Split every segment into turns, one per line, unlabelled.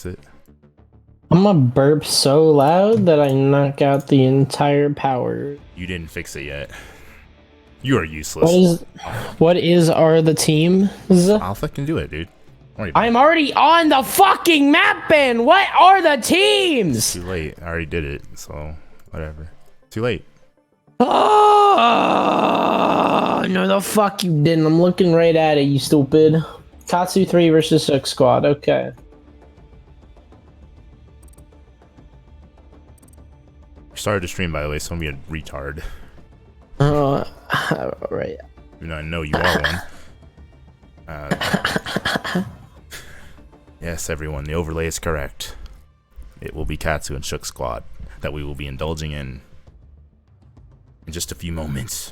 it.
I'm gonna burp so loud that I knock out the entire power.
You didn't fix it yet. You are useless.
Are the teams?
Alpha can do it, dude.
I'm already on the fucking map, Ben. What are the teams?
Too late. I already did it, so whatever. Too late.
Oh, no, the fuck you didn't. I'm looking right at it, you stupid. Katsu 3 versus 6 squad. Okay.
Started to stream, by the way, so I'm being a retard.
Right.
Even though I know you are one. Yes, everyone, the overlay is correct. It will be Katsu and Shook Squad that we will be indulging in just a few moments.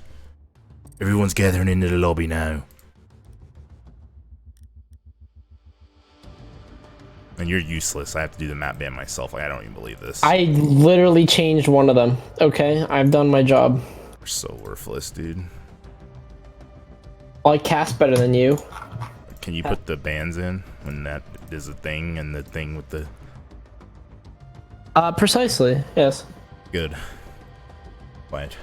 Everyone's gathering into the lobby now. And you're useless. I have to do the map ban myself. Like, I don't even believe this.
I literally changed one of them. Okay, I've done my job.
You're so worthless, dude.
Well, I cast better than you.
Can you put the bans in when that is a thing and the thing with the...
Precisely, yes.
Good. Quiet.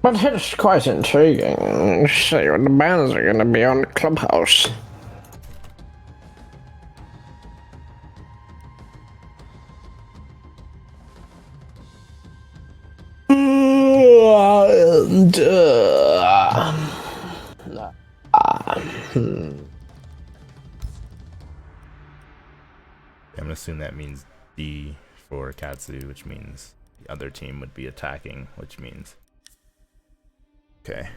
But it's quite intriguing. See what the bans are gonna be on the clubhouse.
I'm gonna assume that means D for Katsu, which means the other team would be attacking, which means... Okay.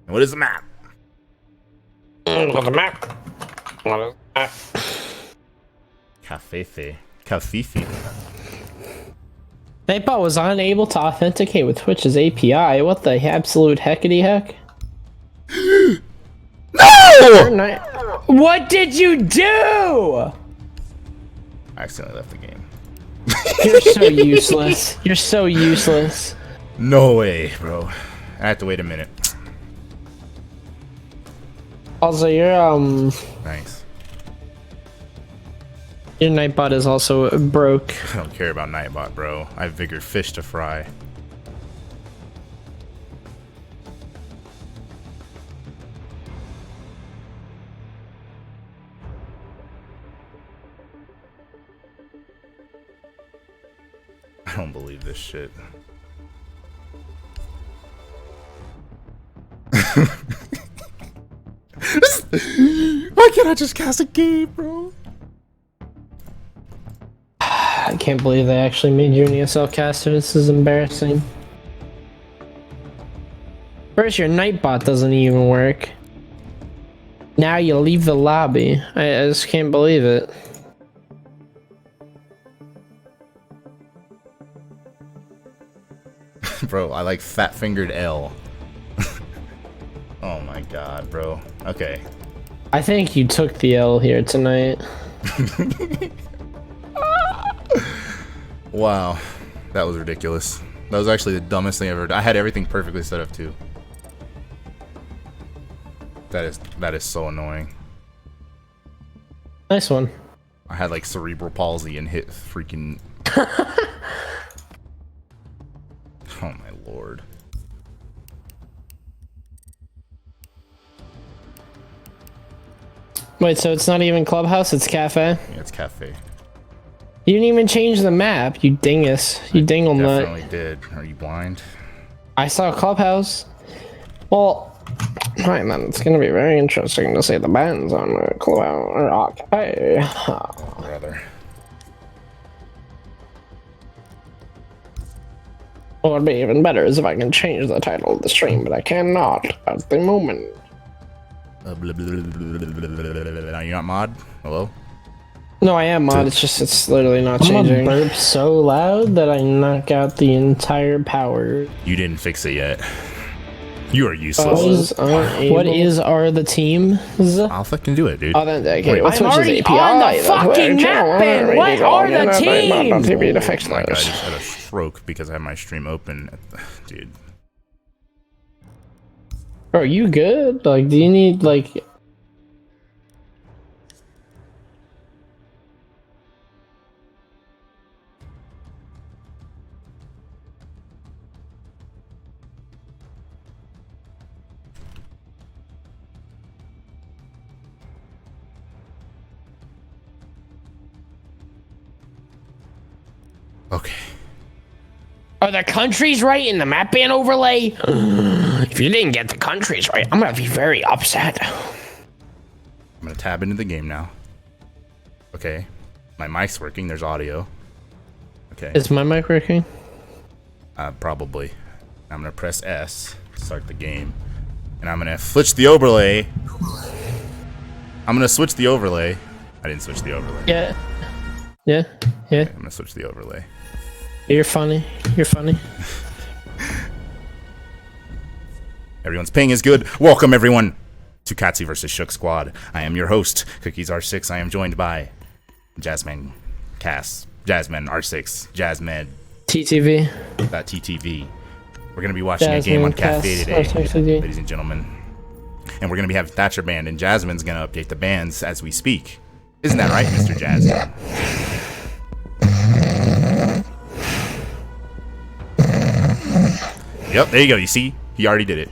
And what is the map?
What's the map? What is that?
Cafefe. Cafifi.
Nightbot was unable to authenticate with Twitch's API. What the absolute heckity heck?
No!
What did you do?
I accidentally left the game.
You're so useless. You're so useless.
No way, bro. I have to wait a minute.
Also, your
Nice.
your Nightbot is also broke.
I don't care about Nightbot, bro. I have bigger fish to fry. I don't believe this shit. Why can't I just cast a game, bro?
I can't believe they actually made you an ESL caster. This is embarrassing. First, your Nightbot doesn't even work. Now you leave the lobby. I just can't believe it.
Bro, I like fat-fingered L. Oh my god, bro. Okay.
I think you took the L here tonight.
Wow. That was ridiculous. That was actually the dumbest thing ever. I had everything perfectly set up too. That is so annoying.
Nice one.
I had like cerebral palsy and hit freaking... Oh my lord.
Wait, so it's not even Clubhouse, it's Cafe?
Yeah, it's Cafe.
You didn't even change the map, you dingus. You dingle nut.
Definitely did. Are you blind?
I saw Clubhouse. Well, right then, it's gonna be very interesting to see the bands on Clubhouse or Cafe.
Brother.
What would be even better is if I can change the title of the stream, but I cannot at the moment.
Now you're not mod? Hello?
No, I am mod. It's literally not changing. I'm gonna burp so loud that I knock out the entire power.
You didn't fix it yet. You are useless.
Are the teams?
Alpha can do it, dude.
Oh, then okay.
Wait,
What's
I'm
already on the fucking map, Ben. What are the teams?
Oh my god, I just had a stroke because I had my stream open. Dude.
Bro, you good? Like, do you need like?
Okay.
Are the countries right in the map ban overlay? If you didn't get the countries right, I'm gonna be very upset.
I'm gonna tab into the game now. Okay. My mic's working. There's audio. Okay.
Is my mic working?
Probably. I'm gonna press S to start the game. And I'm gonna switch the overlay. I'm gonna switch the overlay. I didn't switch the overlay.
Yeah. Yeah. Yeah.
I'm gonna switch the overlay.
You're funny. You're funny.
Everyone's ping is good. Welcome everyone to Katsu vs. Shook Squad. I am your host, Cookies R6. I am joined by Jasmine Cass, Jasmine R6, Jasmine
TTV.
TTV. We're gonna be watching a game on Cafe today, ladies and gentlemen. And we're gonna be having Thatcher Band, and Jasmine's gonna update the bands as we speak. Isn't that right, Mr. Jasmine? Yep, there you go. You see? He already did it.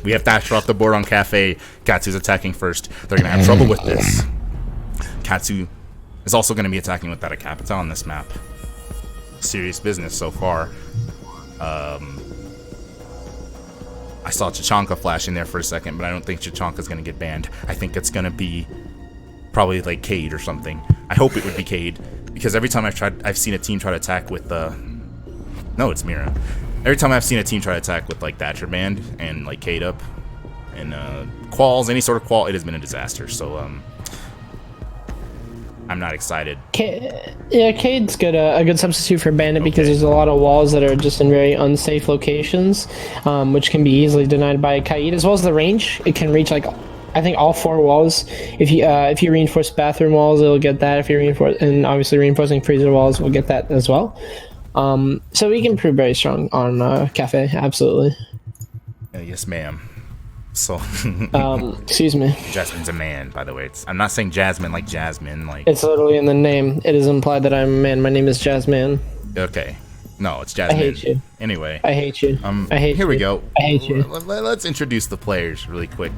We have Thatcher off the board on Cafe. Katsu's attacking first. They're going to have trouble with this. Katsu is also going to be attacking without a Capita on this map. Serious business so far. I saw Chachanka flash in there for a second, but I don't think Chachanka's going to get banned. I think it's going to be probably like Cade or something. I hope it would be Cade, because every time I've seen a team try to attack with no, it's Mira. Every time I've seen a team try to attack with like Thatcher Band and like Cade up and quals, any sort of qual, it has been a disaster. So I'm not excited.
Yeah, Cade's good. A good substitute for Bandit because there's a lot of walls that are just in very unsafe locations, which can be easily denied by Kaid, as well as the range. It can reach like, I think, all 4 walls. If you reinforce bathroom walls, it'll get that. If you reinforce, and obviously reinforcing freezer walls will get that as well. So we can prove very strong on Cafe, absolutely.
Yes, ma'am. So,
excuse me.
Jasmine's a man, by the way. I'm not saying Jasmine like Jasmine, like.
It's literally in the name. It is implied that I'm a man. My name is Jasmine.
Okay. No, it's Jasmine.
I hate you.
Anyway.
I hate you. I hate
here
you.
we go.
I hate you.
Let's introduce the players really quick.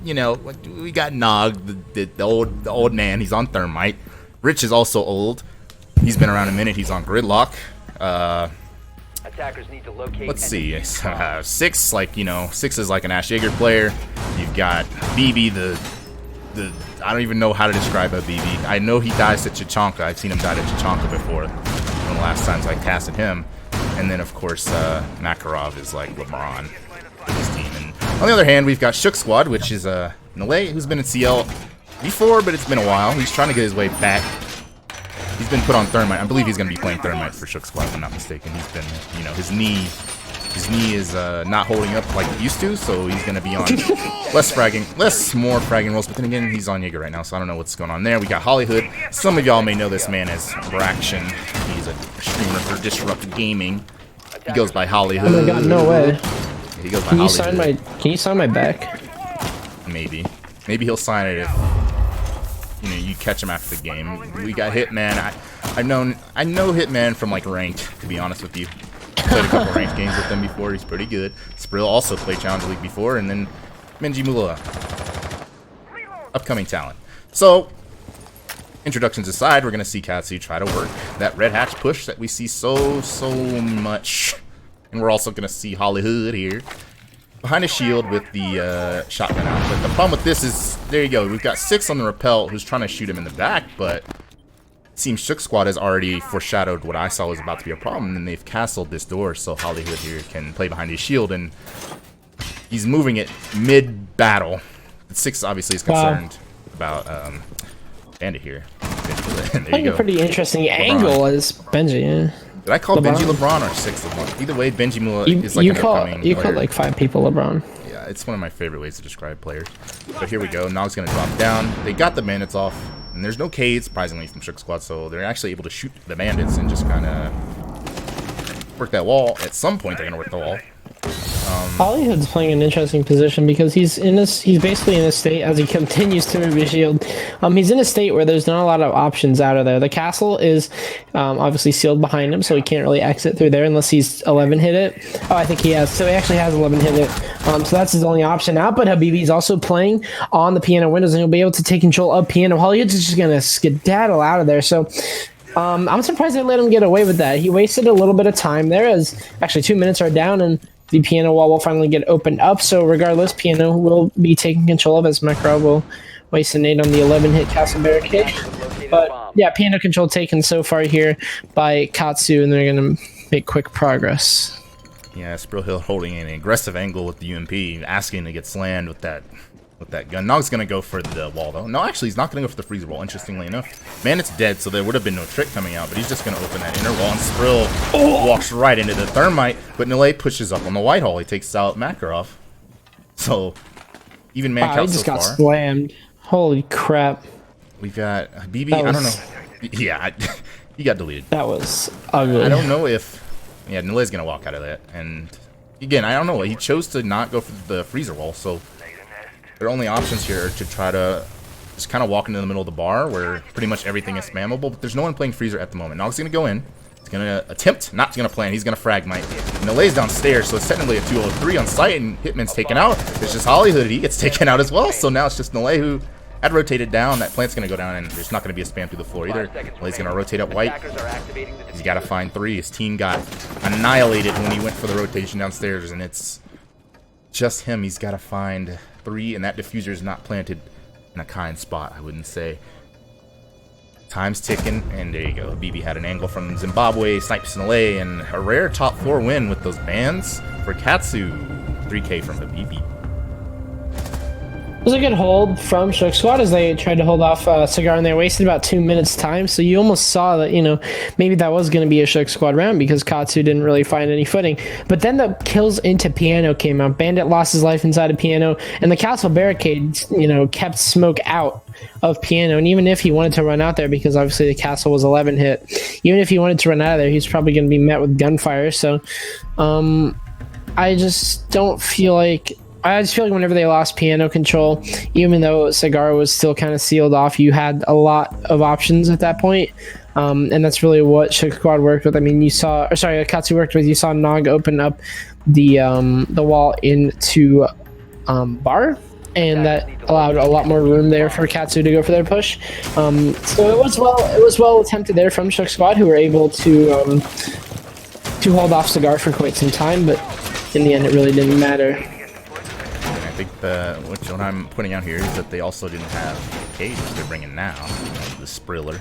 You know, we got Nog, the old man. He's on Thermite. Rich is also old. He's been around a minute. He's on Gridlock.
Attackers need to locate.
Let's see. 6, like, you know, 6 is like an Ash Jaeger player. You've got BB, the I don't even know how to describe a BB. I know he dies to Chachanka. I've seen him die to Chachanka before. One of the last times I casted him. And then, of course, Makarov is like LeBron for his team. And on the other hand, we've got Shook Squad, which is Nale, who's been in CL before, but it's been a while. He's trying to get his way back. He's been put on Thermite. I believe he's going to be playing Thermite for Shook Squad, if I'm not mistaken. He's been, you know, his knee is not holding up like it used to, so he's going to be on more fragging rolls. But then again, he's on Jaeger right now, so I don't know what's going on there. We got Hollywood. Some of y'all may know this man as Braction. He's a streamer for Disrupt Gaming. He goes by Hollywood.
Oh my god, no way.
He goes by
Can you sign my back?
Maybe he'll sign it if, you know, you catch him after the game. We got Hitman. I know Hitman from like ranked, to be honest with you. Played a couple ranked games with him before. He's pretty good. Sprill also played Challenger League before, and then Benji Mula, upcoming talent. So, introductions aside, we're gonna see Katsu try to work that red hatch push that we see so much, and we're also gonna see Hollywood here behind a shield with the shotgun out. But the problem with this is, there you go, we've got 6 on the rappel who's trying to shoot him in the back, but it seems Shook Squad has already foreshadowed what I saw was about to be a problem, and they've castled this door so Hollywood here can play behind his shield, and he's moving it mid-battle. 6 obviously is concerned about Bandit here. There you go.
Pretty interesting angle as Benji, yeah.
Did I call Benji LeBron or 6 LeBron? Either way, Benji Mula is like an upcoming
You called like 5 people LeBron.
Yeah, it's one of my favorite ways to describe players. But here we go. Nog's going to drop down. They got the bandits off. And there's no Cade, surprisingly, from Shook Squad. So they're actually able to shoot the bandits and just kind of work that wall. At some point, they're going to work the wall.
Hollywood's playing an interesting position because he's basically in a state, as he continues to move his shield. He's in a state where there's not a lot of options out of there. The castle is obviously sealed behind him, so he can't really exit through there unless he's 11 hit it. Oh, I think he has. So he actually has 11 hit it. So that's his only option out. But Habibi's also playing on the piano windows, and he'll be able to take control of piano. Hollywood's just gonna skedaddle out of there. So I'm surprised they let him get away with that. He wasted a little bit of time there, as actually 2 minutes are down, and the piano wall will finally get opened up. So regardless, piano will be taking control of, as Makarov will waste a nade on the 11-hit castle barricade. But yeah, piano control taken so far here by Katsu, and they're going to make quick progress.
Yeah, Sprillhill holding an aggressive angle with the UMP, asking to get slammed with that gun. Nog's gonna go for the wall though. No, actually he's not gonna go for the freezer wall, interestingly enough. Bandit's dead, so there would have been no trick coming out, but he's just gonna open that inner wall, and Sprill walks right into the thermite, but Nile pushes up on the white hall. He takes out Makarov. So even man count
he just
so
got
far.
slammed. Holy crap.
We've got BB, I don't know. Yeah, he got deleted.
That was ugly.
I don't know if yeah, Nile's gonna walk out of that, and again, I don't know. He chose to not go for the freezer wall, so their only options here are to try to just kind of walk into the middle of the bar where pretty much everything is spammable, but there's no one playing freezer at the moment. Nog's going to go in. He's going to attempt, not going to plan. He's going to fragmite. Nile's downstairs, so it's technically a 203 on site, and Hitman's taken out. It's just Hollywood. He gets taken out as well, so now it's just Nile who had rotated down. That plant's going to go down, and there's not going to be a spam through the floor either. Nile's going to rotate up white. He's got to find 3. His team got annihilated when he went for the rotation downstairs, and it's just him. He's got to find 3, and that diffuser is not planted in a kind spot, I wouldn't say. Time's ticking, and there you go. BB had an angle from Zimbabwe, snipes Nile, and a rare top 4 win with those bans for Katsu. 3K from the BB.
It was a good hold from Shook Squad as they tried to hold off Cigar, and they wasted about 2 minutes time, so you almost saw that, you know, maybe that was going to be a Shook Squad round because Katsu didn't really find any footing. But then the kills into Piano came out. Bandit lost his life inside of Piano, and the castle barricade, you know, kept smoke out of Piano. And even if he wanted to run out there, because obviously the castle was 11 hit, even if he wanted to run out of there, he's probably going to be met with gunfire. So I just don't feel like... I just feel like whenever they lost piano control, even though Cigar was still kind of sealed off, you had a lot of options at that point. And that's really what Shook Squad worked with. I mean, you saw, or sorry, Katsu worked with, you saw Nog open up the wall into bar, and that allowed a lot more room there for Katsu to go for their push. So it was well attempted there from Shook Squad, who were able to hold off Cigar for quite some time, but in the end, it really didn't matter.
I think what I'm putting out here is that they also didn't have Cade, which they're bringing now, the Spriller.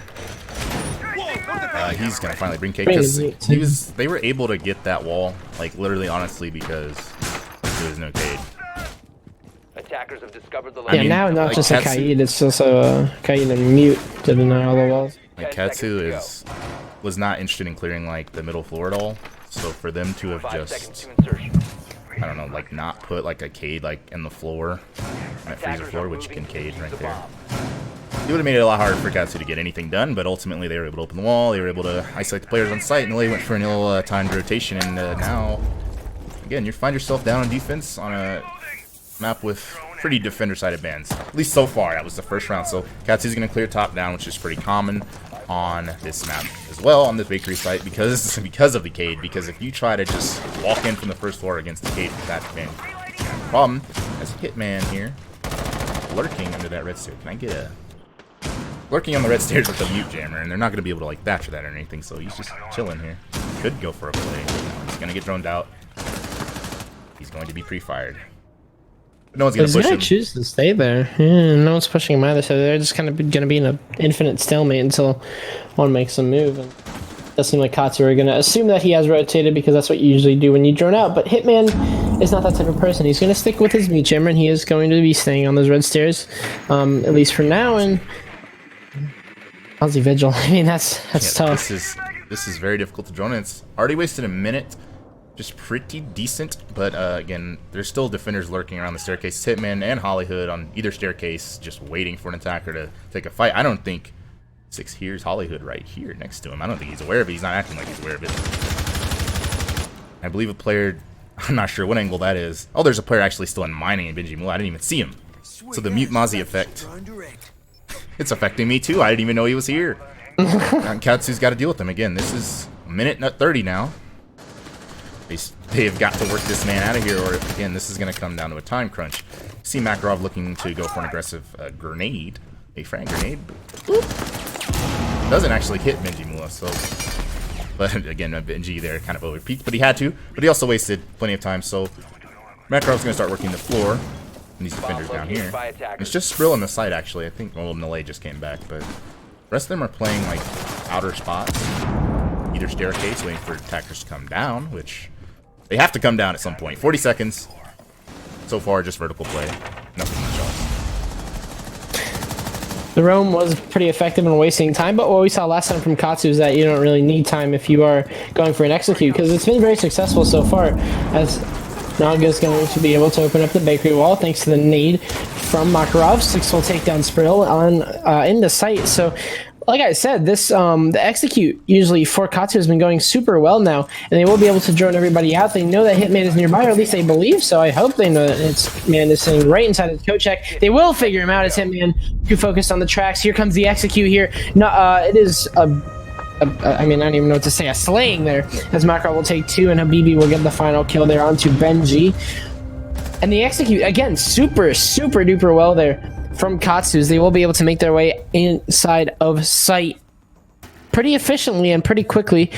He's gonna finally bring Cade because they were able to get that wall, like literally, honestly, because there was no Cade.
Attackers have discovered the
now not
like
just
Katsu,
a Kaid, it's also a Kaid and Mute to deny all the walls.
Like Katsu was not interested in clearing like the middle floor at all, so for them to have just, I don't know, like not put like a Cade like in the floor, that freezer floor, which you can Cade right there. It would have made it a lot harder for Katsu to get anything done, but ultimately they were able to open the wall, they were able to isolate the players on site, and Nile went for an ill-timed rotation, and now, again, you find yourself down on defense on a map with pretty defender-sided bans. At least so far, that was the first round, so Katsu's going to clear top down, which is pretty common on this map as well, on this bakery site, because of the Cade, because if you try to just walk in from the first floor against the Cade, that's been a problem. As Hitman here, lurking under that red stair. Can I get a... Lurking on the red stairs with the mute jammer, and they're not going to be able to like thatch that or anything, so he's just chilling here. Could go for a play. He's going to get droned out. He's going to be pre-fired. But no one's going to push him.
He's going to choose to stay there. Yeah, no one's pushing him either, so they're just kind of going to be in an infinite stalemate until one makes a move. And it does seem like Katsu are going to assume that he has rotated, because that's what you usually do when you drone out. But Hitman is not that type of person. He's going to stick with his mute jammer, and he is going to be staying on those red stairs, at least for now. And Aussie Vigil. I mean, that's tough.
This is very difficult to drone in. It's already wasted a minute. Just pretty decent, but again, there's still defenders lurking around the staircase. Hitman and Hollywood on either staircase, just waiting for an attacker to take a fight. I don't think Six hears Hollywood right here next to him. I don't think he's aware of it. He's not acting like he's aware of it. I believe a player, I'm not sure what angle that is. Oh, there's a player actually still in mining in Benji Mula. I didn't even see him. So the mute Mozzie effect. It's affecting me too. I didn't even know he was here. Katsu's got to deal with him again. This is a minute and 30 now. They have got to work this man out of here, or again, this is going to come down to a time crunch. See Makarov looking to go for an aggressive grenade, a frag grenade. Boop. Doesn't actually hit Benji Mula, so... But again, Benji there kind of overpeaked, but he had to. But he also wasted plenty of time, so... Makarov's going to start working the floor. And these defenders down here. It's just Skrill on the side, actually. I think, well, Nalay just came back, but... The rest of them are playing, like, outer spots. Either staircase, waiting for attackers to come down, which... They have to come down at some point. 40 seconds. So far, just vertical play. Nothing much else.
The roam was pretty effective in wasting time, but what we saw last time from Katsu is that you don't really need time if you are going for an execute, because it's been very successful so far, as Naga's going to be able to open up the bakery wall thanks to the nade from Makarov. 6 will take down Sprill on into sight. So, like I said, this the execute usually for Katsu has been going super well now, and they will be able to drone everybody out. They know that Hitman is nearby, or at least they believe so. I hope they know that Hitman is sitting right inside of the coat check. They will figure him out as Hitman too focused on the tracks. Here comes the execute here. No, it is I mean, I don't even know what to say. A slaying there, as Makarov will take 2, and Habibi will get the final kill there onto Benji. And the execute again, super duper well there from Katsu's. They will be able to make their way inside of sight pretty efficiently and pretty quickly,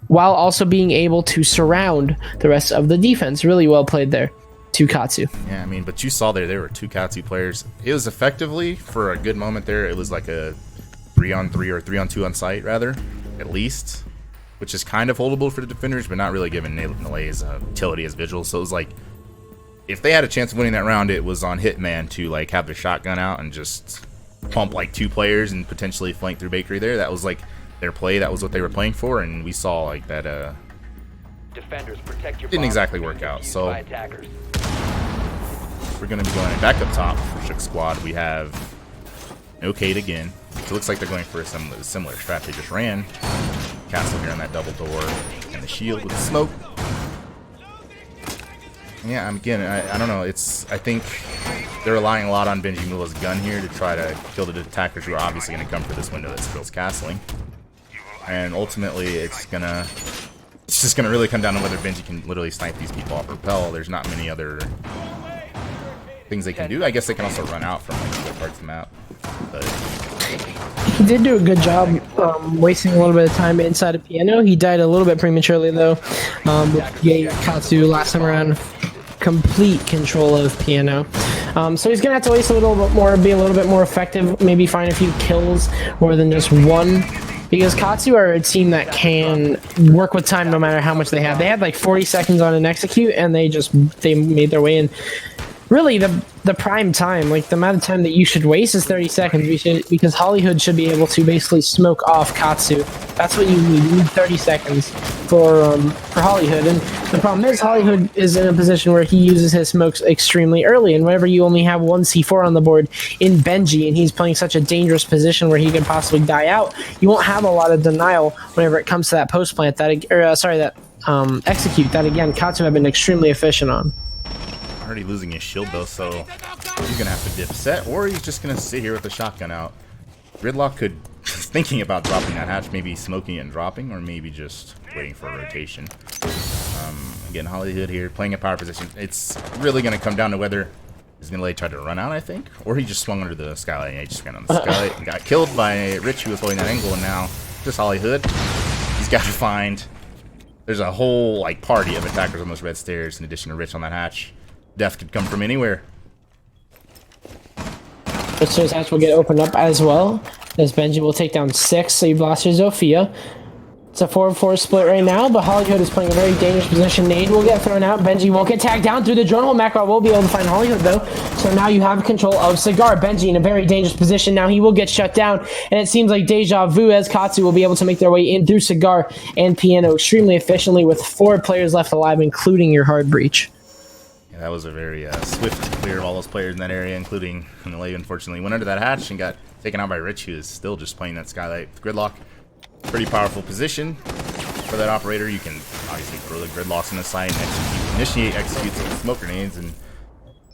while also being able to surround the rest of the defense. Really well played there to Katsu.
Yeah, I mean, but you saw there were 2 Katsu players. It was effectively, for a good moment there, it was like a 3-on-3 or 3-on-2 on site, rather, at least, which is kind of holdable for the defenders, but not really giving Nalay's utility as visual. So it was like, if they had a chance of winning that round, it was on Hitman to like have the shotgun out and just pump like 2 players and potentially flank through bakery there. That was like their play. That was what they were playing for, and we saw like that
Defenders, protect your
didn't exactly work out. So we're going to be going back up top for Shook Squad. We have no Kate again. It looks like they're going for a similar strat. They just ran Castle here on that double door and the shield with the smoke. Yeah, again, I don't know. I think they're relying a lot on Benji Mula's gun here to try to kill the attackers who are obviously going to come for this window that Skrill's castling. And ultimately, it's just gonna really come down to whether Benji can literally snipe these people off rappel. There's not many other things they can do. I guess they can also run out from like other parts of the map. But
he did do a good job wasting a little bit of time inside of Piano. He died a little bit prematurely though. Gave Katsu last time around complete control of Piano. So he's gonna have to waste a little bit more, be a little bit more effective, maybe find a few kills more than just one. Because Katsu are a team that can work with time no matter how much they have. They had like 40 seconds on an execute, and they made their way in. Really, the prime time, like the amount of time that you should waste is 30 seconds. Because Hollywood should be able to basically smoke off Katsu. That's what you need. You need 30 seconds for Hollywood. And the problem is Hollywood is in a position where he uses his smokes extremely early. And whenever you only have 1 C4 on the board in Benji, and he's playing such a dangerous position where he could possibly die out, you won't have a lot of denial whenever it comes to that post plant. That execute that again. Katsu have been extremely efficient on.
already losing his shield though, so he's gonna have to dip set, or he's just gonna sit here with the shotgun out. Gridlock could thinking about dropping that hatch, maybe smoking it and dropping, or maybe just waiting for a rotation. Again, Hollywood here playing a power position. It's really gonna come down to whether he's gonna try to run out, I think, or he just swung under the skylight. Yeah, he just ran on the skylight and got killed by Rich, who was holding that angle, and now just Hollywood. He's got to find. There's a whole like party of attackers on those red stairs, in addition to Rich on that hatch. Death could come from anywhere.
The stairs hatch will get opened up as well, as Benji will take down 6, so you've lost your Zofia. It's a 4-4 split right now, but Hollywood is playing a very dangerous position. Nade will get thrown out. Benji won't get tagged down through the drone hole. Macro will be able to find Hollywood, though. So now you have control of Cigar. Benji in a very dangerous position. Now he will get shut down, and it seems like Deja Vu as Katsu will be able to make their way in through Cigar and Piano extremely efficiently with 4 players left alive, including your hard breach.
Yeah, that was a very swift clear of all those players in that area, including Nalay, unfortunately. Went under that hatch and got taken out by Rich, who is still just playing that skylight with Gridlock. Pretty powerful position for that operator. You can obviously throw the gridlocks in the site and initiate executes with smoke grenades, and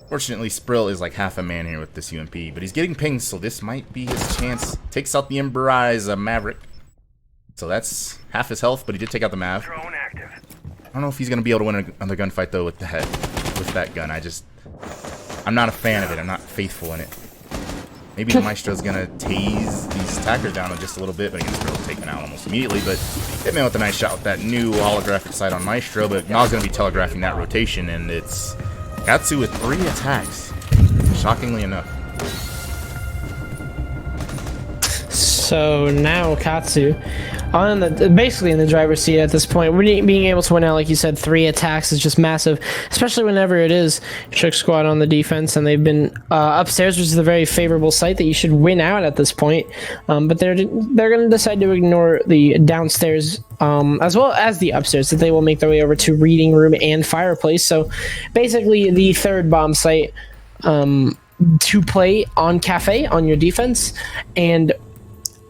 fortunately Sprill is like half a man here with this UMP, but he's getting pings, so this might be his chance. Takes out the Emberize Maverick, so that's half his health, but he did take out the Mav. I don't know if he's gonna be able to win another gunfight though with that gun. I'm not a fan of it. I'm not faithful in it. Maybe the Maestro's gonna tase these attackers down just a little bit, but again, Sprill's taken out almost immediately. But Hitman with a nice shot with that new holographic sight on Maestro, but Naw's gonna be telegraphing that rotation, and it's Katsu with 3 attacks, shockingly enough.
So now Katsu on basically in the driver's seat at this point. Being able to win out, like you said, 3 attacks is just massive, especially whenever it is Shook Squad on the defense and they've been upstairs, which is a very favorable site that you should win out at this point. But they're going to decide to ignore the downstairs as well as the upstairs, that they will make their way over to reading room and fireplace. So basically the 3rd bomb site to play on Cafe on your defense. And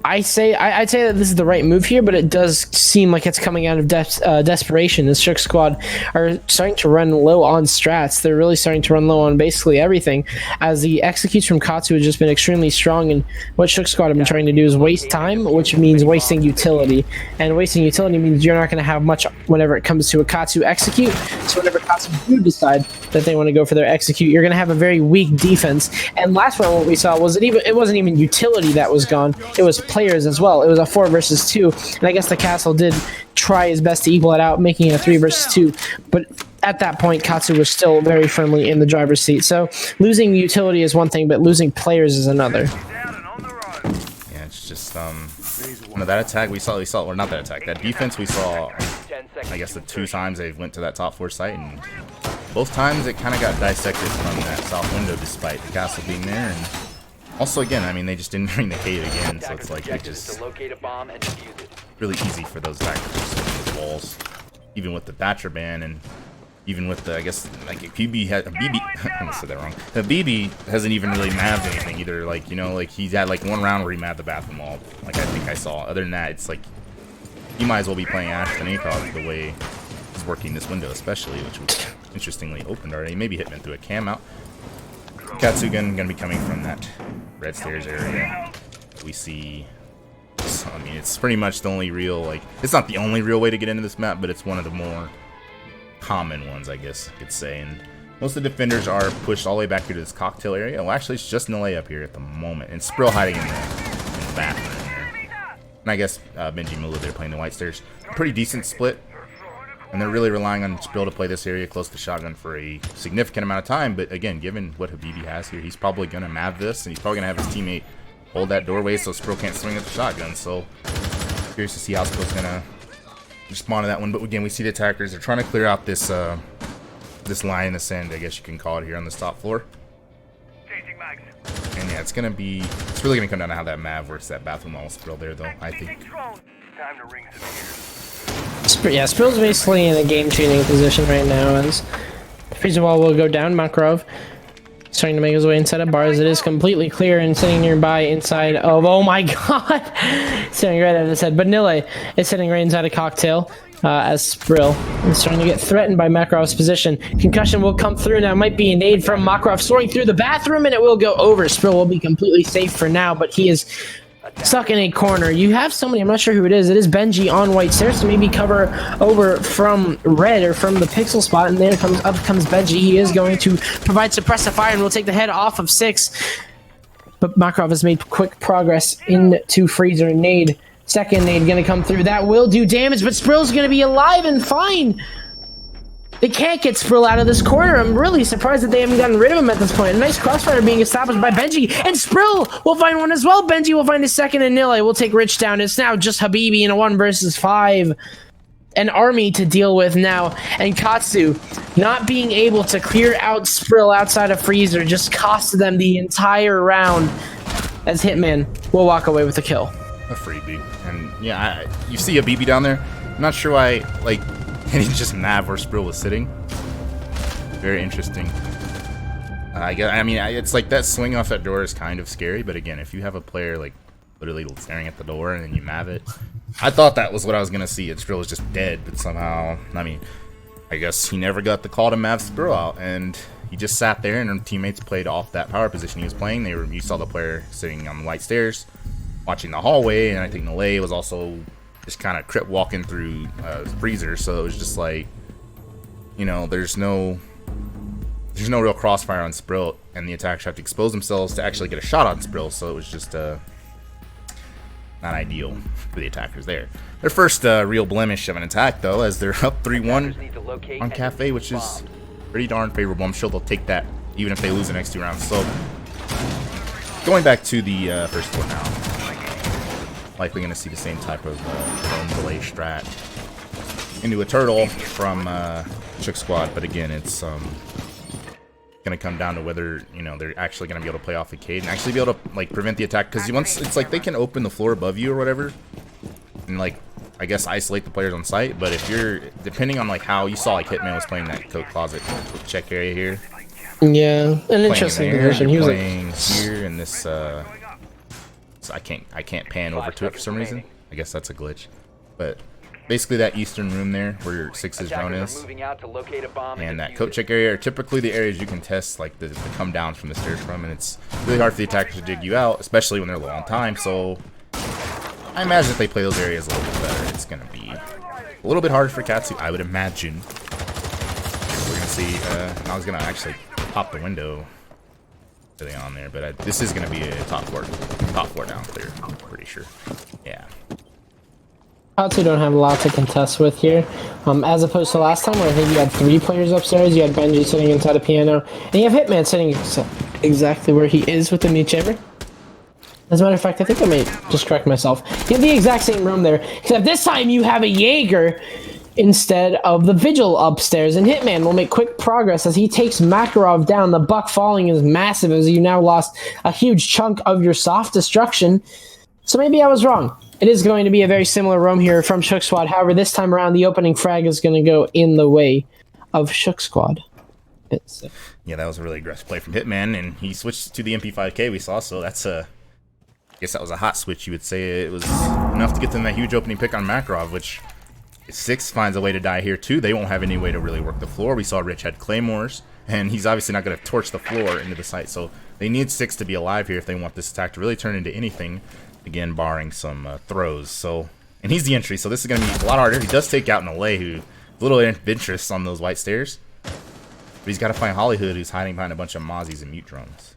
I'd say that this is the right move here, but it does seem like it's coming out of desperation. The Shook Squad are starting to run low on strats. They're really starting to run low on basically everything, as the executes from Katsu have just been extremely strong, and what Shook Squad have been trying to do is waste time, which means wasting utility. And wasting utility means you're not going to have much whenever it comes to a Katsu execute. So whenever Katsu do decide that they want to go for their execute, you're going to have a very weak defense. And last round, what we saw was it wasn't even utility that was gone. It was players as well. It was a 4 versus 2, and I guess the castle did try his best to equal it out, making it a 3 versus 2. But at that point, Katsu was still very firmly in the driver's seat. So losing utility is one thing, but losing players is another.
Yeah, it's just that attack we saw, or not that attack, that defense we saw. I guess the 2 times they went to that top 4 site, and both times it kind of got dissected from that south window, despite the castle being there. And also, again, I mean, they just didn't bring the cave again, so it's like it just really easy for those attackers to sit in the walls, even with the Thatcher ban, and even with the, I guess, like BB had a BB. I said that wrong. The BB hasn't even really mapped anything either. Like, you know, like he's had like 1 round where he mapped the bathroom wall. Like I think I saw. Other than that, it's like you might as well be playing Ashton Akov the way he's working this window, especially, which was interestingly opened already. Maybe Hitman threw a cam out. Katsu gonna be coming from that red stairs area. We see, I mean, it's pretty much the only real, like, it's not the only real way to get into this map, but it's one of the more common ones, I guess you could say. And most of the defenders are pushed all the way back here to this cocktail area. Well, actually, it's just Nile up here at the moment, and Sprill hiding in the bathroom there. And I guess Benji Mula there playing the white stairs. Pretty decent split. And they're really relying on Sprill to play this area close to shotgun for a significant amount of time. But again, given what Habibi has here, he's probably going to mav this, and he's probably going to have his teammate hold that doorway so Sprill can't swing at the shotgun. So curious to see how Sprill's going to respond to that one. But again, we see the attackers. They're trying to clear out this this line in the sand, I guess you can call it, here on this top floor. And yeah, it's really going to come down to how that mav works, that bathroom wall Sprill there, though, I think.
Yeah, Sprill's basically in a game-changing position right now, as the freezer wall will go down. Makarov starting to make his way inside of bars. It is completely clear, and sitting nearby inside of, oh my god, sitting right at his head. But Nile is sitting right inside a cocktail, as Sprill is starting to get threatened by Makarov's position. Concussion will come through now. Might be an aid from Makarov soaring through the bathroom, and it will go over. Sprill will be completely safe for now, but he is stuck in a corner. You have somebody, I'm not sure who it is. It is Benji on white stairs to maybe cover over from red or from the pixel spot, and there comes Benji. He is going to provide suppressive fire and will take the head off of 6. But Makarov has made quick progress into freezer nade. Second nade gonna come through. That will do damage, but Sprill's gonna be alive and fine. They can't get Sprill out of this corner. I'm really surprised that they haven't gotten rid of him at this point. A nice crossfire being established by Benji, and Sprill will find one as well. Benji will find his second, and Nile will take Rich down. It's now just Habibi in a 1 versus 5. An army to deal with now, and Katsu not being able to clear out Sprill outside of freezer just costed them the entire round, as Hitman will walk away with the kill.
A freebie. And yeah, you see Habibi down there. I'm not sure why, like, and he just mav where Sprill was sitting. Very interesting. I mean, it's like that swing off that door is kind of scary, but again, if you have a player like literally staring at the door and then you mav it, I thought that was what I was gonna see. Sprill was just dead, but somehow, I mean, I guess he never got the call to mav Sprill out, and he just sat there, and teammates played off that power position he was playing. You saw the player sitting on the white stairs, watching the hallway, and I think Nile was also just kind of crip walking through freezer, so it was just like, you know, there's no there's no real crossfire on Sprill, and the attackers have to expose themselves to actually get a shot on Sprill, so it was just not ideal for the attackers there. Their first real blemish of an attack, though, as they're up 3-1 on Cafe, which is pretty darn favorable. I'm sure they'll take that even if they lose the next 2 rounds. So, going back to the first floor now. Likely going to see the same type of drone delay strat into a turtle from Shook Squad, but again, it's going to come down to whether, you know, they're actually going to be able to play off the Cade and actually be able to, like, prevent the attack, because once it's like they can open the floor above you or whatever and, like, I guess isolate the players on site, but if you're, depending on, like, how you saw, like, Hitman was playing that coat closet check area here.
Yeah, an interesting position. He was
playing here in this, so I can't pan over to it for some reason. I guess that's a glitch, but basically that eastern room there where your 6's drone is and that coat check area are typically the areas you can test, like the come down from the stairs from, and it's really hard for the attackers to dig you out, especially when they're low on time. So I imagine if they play those areas a little bit better, it's gonna be a little bit harder for Katsu, I would imagine. We're gonna see I was gonna actually pop the window on there, but this is gonna be a top floor down clear, I'm pretty sure. Yeah.
Katsu don't have a lot to contest with here, as opposed to last time where I think you had 3 players upstairs. You had Benji sitting inside a piano, and you have Hitman sitting exactly where he is with the mute chamber. As a matter of fact, I think I may just correct myself. You have the exact same room there, except this time you have a Jaeger instead of the Vigil upstairs, and Hitman will make quick progress as he takes Makarov down. The buck falling is massive as you now lost a huge chunk of your soft destruction. So maybe I was wrong. It is going to be a very similar roam here from Shook Squad. However, this time around, the opening frag is going to go in the way of Shook Squad.
Yeah, that was a really aggressive play from Hitman, and he switched to the MP5K we saw, so that's a... I guess that was a hot switch, you would say. It was enough to get them that huge opening pick on Makarov, which... If 6 finds a way to die here, too, they won't have any way to really work the floor. We saw Rich had Claymores, and he's obviously not going to torch the floor into the site, so they need 6 to be alive here if they want this attack to really turn into anything. Again, barring some throws. So, and he's the entry, so this is going to be a lot harder. He does take out Nalay, who a little interest on those white stairs. But he's got to find Hollywood, who's hiding behind a bunch of Mozzies and mute drones.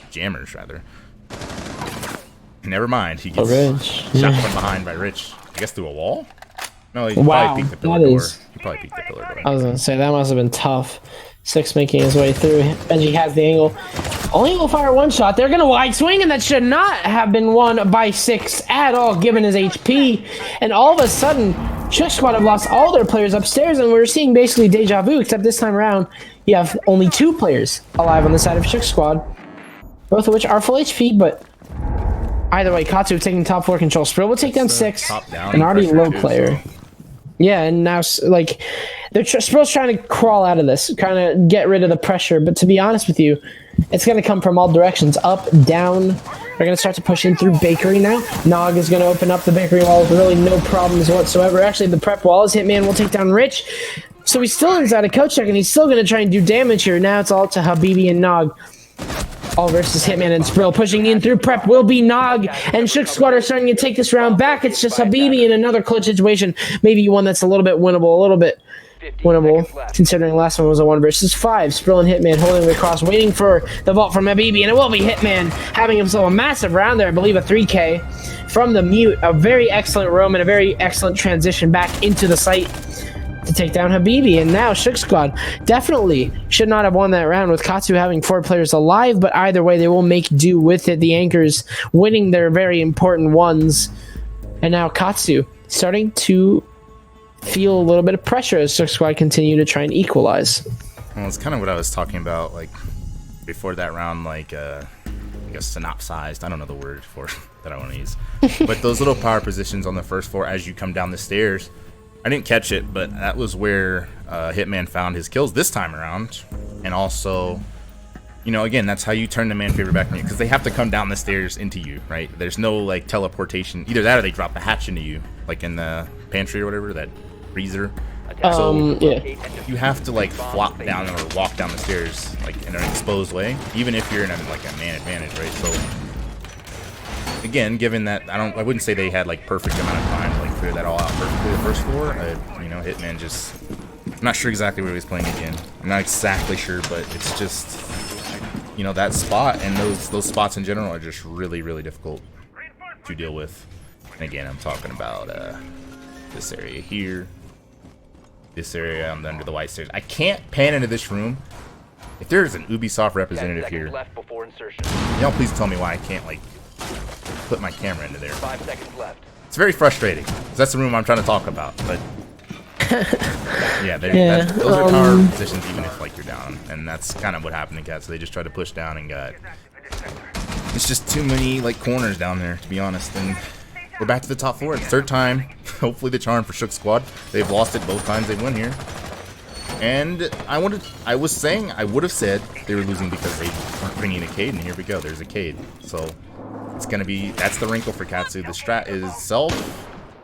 Jammers, rather. Never mind. He gets shot from behind by Rich. I guess through a wall? No, he probably peeked the pillar door. He probably peeked the pillar door.
I was going to say, that must have been tough. 6 making his way through. Benji has the angle. Only will fire 1 shot. They're going to wide swing, and that should not have been won by 6 at all, given his HP. And all of a sudden, Shook Squad have lost all their players upstairs, and we're seeing basically deja vu, except this time around, you have only 2 players alive on the side of Shook Squad, both of which are full HP, but either way, Katsu taking top floor control. Sprill will take down 6, an already low player. So. Yeah, and now, like, Sprill's trying to crawl out of this, kind of get rid of the pressure, but to be honest with you, it's going to come from all directions, up, down. They're going to start to push in through Bakery now. Nog is going to open up the Bakery wall with really no problems whatsoever. Actually, the prep wall is Hitman will take down Rich, so he's still inside a coach check, and he's still going to try and do damage here. Now it's all to Habibi and Nog. All versus Hitman and Sprill. Pushing in through prep will be Nog, and Shook Squad are starting to take this round back. It's just Habibi in another clutch situation. Maybe one that's a little bit winnable, considering last one was a 1 versus 5. Sprill and Hitman holding the cross, waiting for the vault from Habibi, and it will be Hitman having himself a massive round there. I believe a 3K from the mute. A very excellent roam and a very excellent transition back into the site to take down Habibi, and now Shook Squad definitely should not have won that round with Katsu having 4 players alive, but either way they will make do with it. The anchors winning their very important ones, and now Katsu starting to feel a little bit of pressure as Shook Squad continue to try and equalize.
Well, it's kind of what I was talking about, like, before that round, like, I guess synopsized, I don't know the word for that I want to use, but those little power positions on the first floor as you come down the stairs, I didn't catch it, but that was where Hitman found his kills this time around. And also, you know, again, that's how you turn the man favor back on you, because they have to come down the stairs into you, right? There's no, like, teleportation. Either that or they drop the hatch into you, like in the pantry or whatever, that freezer. So
yeah.
You have to, like, flop down or walk down the stairs, like, in an exposed way, even if you're in, like, a man advantage, right? So, again, given that I wouldn't say they had, like, perfect amount of time to, like, figure that all out perfectly the first floor. You know, Hitman just I'm not sure exactly where he's playing again. I'm not exactly sure, but it's just, you know, that spot and those spots in general are just really, really difficult to deal with. And again, I'm talking about this area here, this area under the white stairs. I can't pan into this room. If there's an Ubisoft representative here,
left before insertion.
y'all please tell me why I can't like put my camera into there.
5 seconds left.
It's very frustrating. 'Cause that's the room I'm trying to talk about, but yeah, those are tower positions even if like you're down, and that's kind of what happened in Katsu. They just tried to push down and got. It's just too many like corners down there, to be honest. And we're back to the top floor. It's third time. Hopefully the charm for Shook Squad. They've lost it both times they won here. And I would have said they were losing because they weren't bringing a Cade, and here we go. There's a Cade. So it's gonna be, that's the wrinkle for Katsu. The strat itself,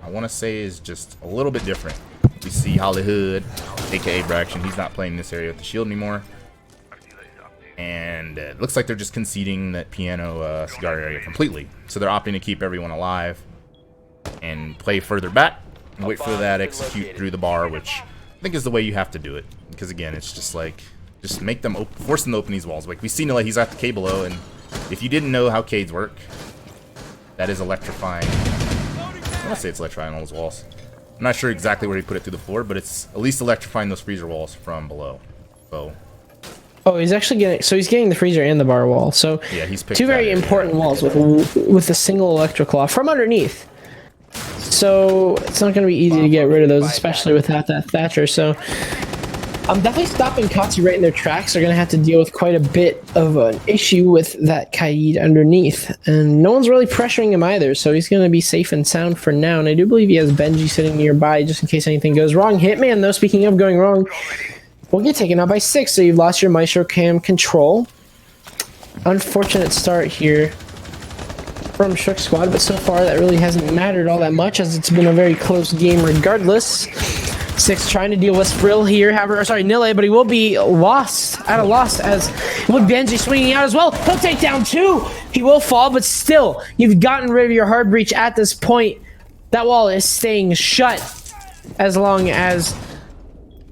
I want to say, is just a little bit different. We see Hollywood, aka Braxton. He's not playing this area with the shield anymore. And it looks like they're just conceding that piano cigar area completely. So they're opting to keep everyone alive and play further back and wait for that execute through the bar, which I think is the way you have to do it. Because again, it's just like, just make them force them to open these walls. Like we see Nile, he's at the K below, and if you didn't know how Cades work, that is electrifying. I want to say it's electrifying all those walls. I'm not sure exactly where he put it through the floor, but it's at least electrifying those freezer walls from below. So.
Oh, he's actually getting, so he's getting the freezer and the bar wall. So
yeah, he's picked
two very important walls with a single electric claw from underneath. So it's not going to be easy to get rid of those, especially without that Thatcher. So I'm definitely stopping Katsu right in their tracks. They're going to have to deal with quite a bit of an issue with that Kaid underneath. And no one's really pressuring him either, so he's going to be safe and sound for now. And I do believe he has Benji sitting nearby just in case anything goes wrong. Hitman, though, speaking of going wrong, will get taken out by 6, so you've lost your Maestro Cam control. Unfortunate start here from Shook Squad, but so far that really hasn't mattered all that much, as it's been a very close game regardless. 6 trying to deal with Sprill here, however, sorry, Nile, but he will be at a loss as with Benji swinging out as well. He'll take down 2. He will fall, but still, you've gotten rid of your hard breach at this point. That wall is staying shut as long as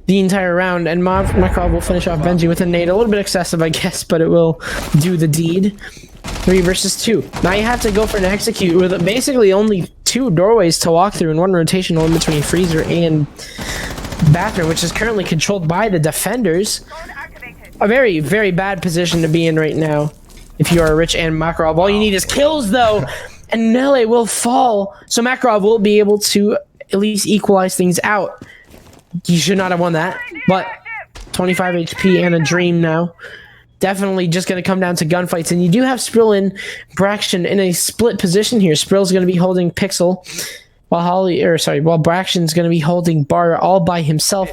the entire round, and Makarov will finish off Benji with a nade. A little bit excessive, I guess, but it will do the deed. 3 versus 2. Now you have to go for an execute with basically only 2 doorways to walk through and 1 rotational in between freezer and bathroom, which is currently controlled by the defenders. A very, very bad position to be in right now if you are Rich and Makarov. All you need is kills, though, and Nele will fall, so Makarov will be able to at least equalize things out. He should not have won that, but 25 HP and a dream now. Definitely just going to come down to gunfights, and you do have Sprill and Braxton in a split position here. Sprill's going to be holding Pixel, while Braxton's going to be holding Bar all by himself.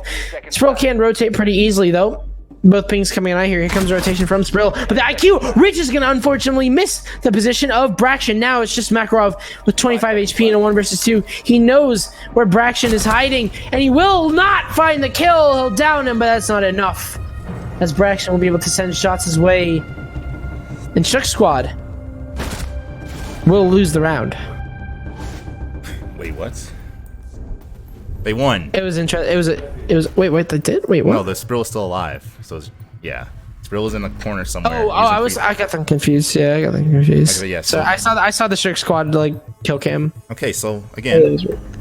Sprill can rotate pretty easily, though. Both pings coming out here. Here comes rotation from Sprill. But the IQ, Rich is going to unfortunately miss the position of Braxton. Now it's just Makarov with 25 HP and a 1 versus 2. He knows where Braxton is hiding, and he will not find the kill. He'll down him, but that's not enough, as Braxton will be able to send shots his way. And Shook Squad will lose the round.
Wait, what? They won.
It was interesting. Wait, they did? Wait, what?
No, the Sprill is still alive. So yeah, Sprill was in the corner somewhere.
I got them confused. Yeah, I got them confused.
Okay, yeah,
so I saw the Shook Squad like kill cam.
Okay, so again,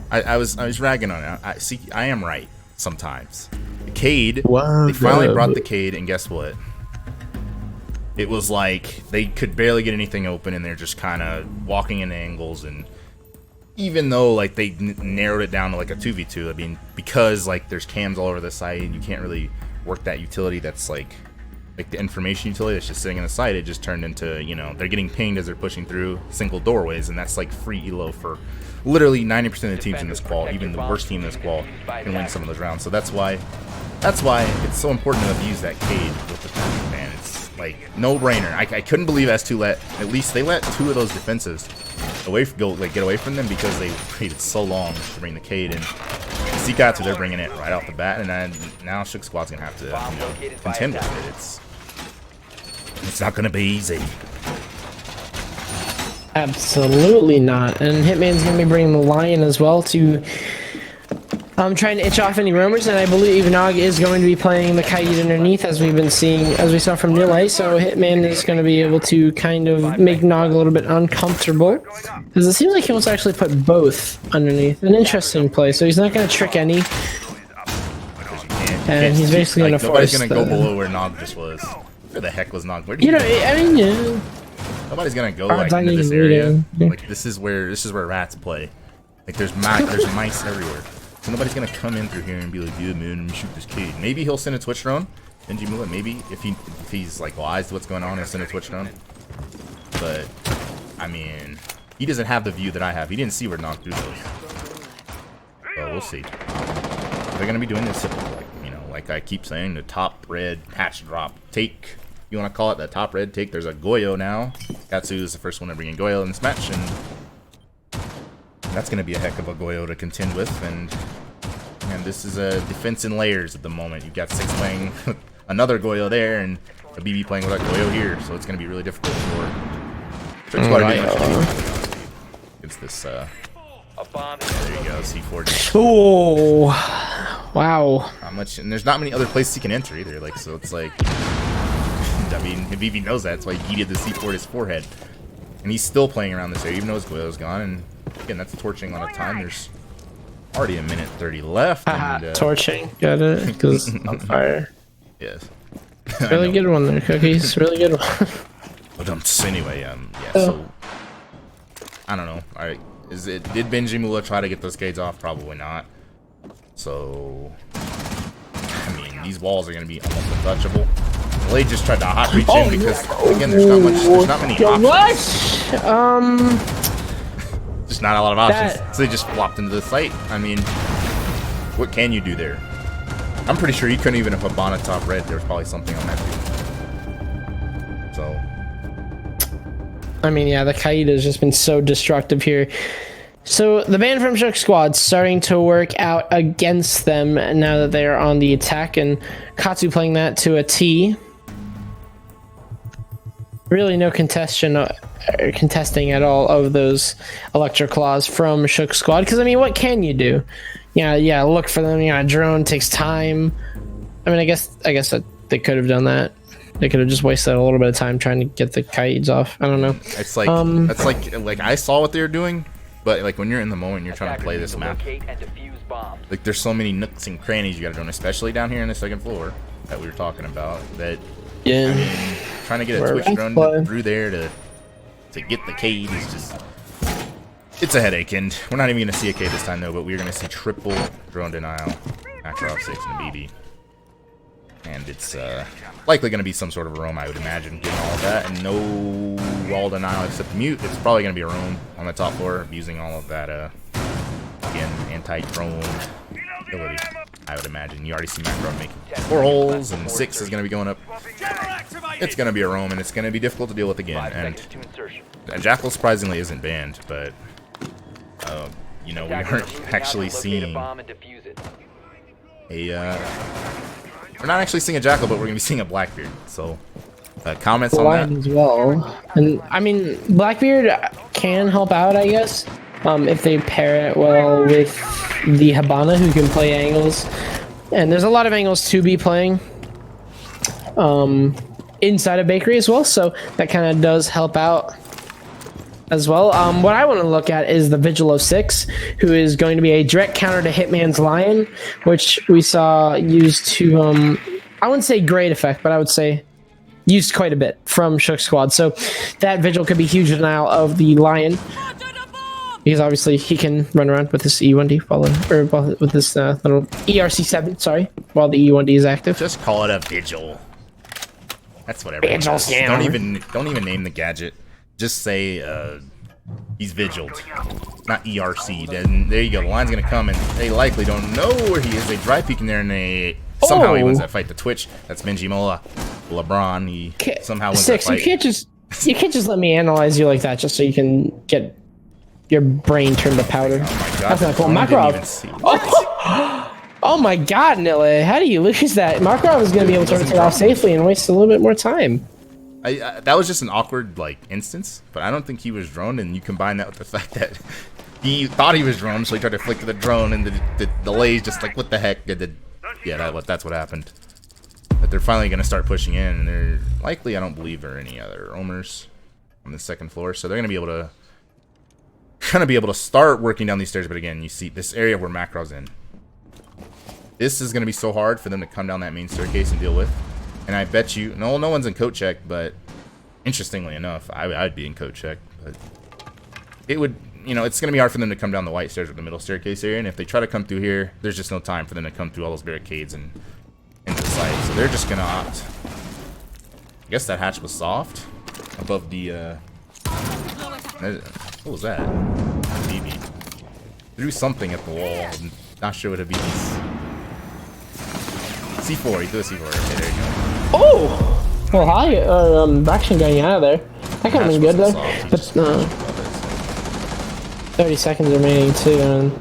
I was ragging on it. I am right sometimes. The Cade, they finally brought the Cade, and guess what? It was like they could barely get anything open, and they're just kind of walking in angles. And even though like they narrowed it down to like a 2v2, I mean, because like there's cams all over the site, and you can't really work that utility that's like the information utility that's just sitting on the site. It just turned into, you know, they're getting pinged as they're pushing through single doorways, and that's like free elo for literally 90% of the teams in this qual. Even the worst team in this qual can win some of those rounds. So that's why it's so important to use that Cade with the Ping, man. It's like no brainer. I couldn't believe S2 at least they let 2 of those defenses get away from them, because they waited so long to bring the Cade in. See Katsu, they're bringing it right off the bat, and then now Shook Squad's gonna have to contend with it. It's not gonna be easy.
Absolutely not. And Hitman's gonna be bringing the Lion as well to trying to itch off any roamers, and I believe Nog is going to be playing the Kaid underneath, as we've been seeing, as we saw from Nile. So Hitman is going to be able to kind of make Nog a little bit uncomfortable, because it seems like he wants to actually put both underneath. An interesting play. So he's not going to trick any, and he's basically going to force.
Nobody's going to go below where Nog just was. Where the heck was Nog? Where did
you know? I mean, yeah.
Nobody's going to go like into this area. Like this is where rats play. Like there's mice everywhere. So nobody's gonna come in through here and be like, yeah man, let me shoot this kid. Maybe he'll send a Twitch drone. Benji Mula, maybe if he's like wise to what's going on, he'll send a Twitch drone. But I mean, he doesn't have the view that I have. He didn't see where Nog threw those. So we'll see. They're gonna be doing this, like, you know, like I keep saying, the top red patch drop take. You wanna call it the top red take? There's a Goyo now. Katsu is the first one to bring in Goyo in this match, and that's going to be a heck of a Goyo to contend with, and this is a defense in layers at the moment. You've got 6 playing another Goyo there, and a BB playing with a Goyo here, so it's going to be really difficult for against this. There you go, C4.
Oh, wow.
Not much, and there's not many other places he can enter either. Like, so it's like, I mean, BB knows that. That's why he did the C4 to his forehead, and he's still playing around this area, even though his Goyo's gone. And again, that's torching on a time. There's already a minute 30 left. And,
torching, got it? Because on fire.
Yes.
Really good one there, Cookies. Really good one.
But anyway, yeah. So I don't know. Did Benji Mula try to get those gates off? Probably not. So I mean, these walls are gonna be almost untouchable. Blade just tried to hot reach in because again, there's not many options.
What?
Just not a lot of options. So they just flopped into the site. I mean, what can you do there? I'm pretty sure you couldn't even have Hibana top red. There was probably something on that too. So,
I mean, yeah, the Kaid has just been so destructive here. So the ban from Shook Squad's starting to work out against them now that they are on the attack, and Katsu playing that to a T. Really no contesting at all of those Electro Claws from Shook Squad, because I mean, what can you do? Yeah, look for them. A drone takes time. I mean, I guess that they could have done that. They could have just wasted a little bit of time trying to get the Kaids off. I don't know.
It's like that's like I saw what they were doing, but like when you're in the moment, you're trying to play this map. Like there's so many nooks and crannies you got to do, especially down here in the second floor that we were talking about. That
yeah,
I mean, trying to get a Twitch drone through there to get the K is just, it's a headache, and we're not even going to see a K this time though, but we're going to see triple drone denial, Makarov 6 and a BB. And it's likely going to be some sort of a roam, I would imagine, getting all of that, and no wall denial except mute. It's probably going to be a roam on the top floor, using all of that, again, anti-drone ability, I would imagine. You already see Makarov making 4 holes, and 6 is going to be going up. It's going to be a roam, and it's going to be difficult to deal with again. And Jackal surprisingly isn't banned, but you know, we aren't actually seeing we're not actually seeing a Jackal, but we're going to be seeing a Blackbeard. So comments on that
as well. And I mean, Blackbeard can help out, I guess, if they pair it well with the Hibana, who can play angles. And there's a lot of angles to be playing inside of Bakery as well, so that kind of does help out as well. What I want to look at is the Vigil of 6, who is going to be a direct counter to Hitman's Lion, which we saw used to, I wouldn't say great effect, but I would say used quite a bit from Shook Squad. So that Vigil could be huge denial of the Lion, because obviously he can run around with this E1D with this little ERC7, sorry, while the E1D is active.
Just call it a Vigil. That's what everyone does. Don't even name the gadget. Just say he's vigiled, not ERC. Then there you go. The line's gonna come, and they likely don't know where he is. They dry peek in there, and they somehow he wins that fight. The Twitch. That's Benji Mola, LeBron. He somehow wins that fight.
You can't just let me analyze you like that just so you can get your brain turned to powder.
Oh my god!
That's not cool. Makarov. Oh my god, Nile! How do you lose that? Makarov is gonna be able to turn it off safely and waste a little bit more time.
That was just an awkward instance, but I don't think he was droned, and you combine that with the fact that He thought he was drone, so he tried to flick to the drone, and the delay's just like, what the heck? Yeah, that's what happened. But they're finally going to start pushing in, and they're likely, I don't believe, there are any other roamers on the second floor, so they're going to be able to start working down these stairs. But again, you see this area where Makarov's in. This is going to be so hard for them to come down that main staircase and deal with. And I bet you, no one's in coat check, but interestingly enough, I'd be in coat check, but it would, you know, it's going to be hard for them to come down the white stairs or the middle staircase area, and if they try to come through here, there's just no time for them to come through all those barricades and into the site, so they're just going to opt. I guess that hatch was soft above the, what was that? BB. Threw something at the wall, I'm not sure what a BB is. C4, he threw a C4. Okay, there you go.
Oh! Well, hi, Braxton getting out of there. That could have been good, though. But, 30 seconds remaining, too, and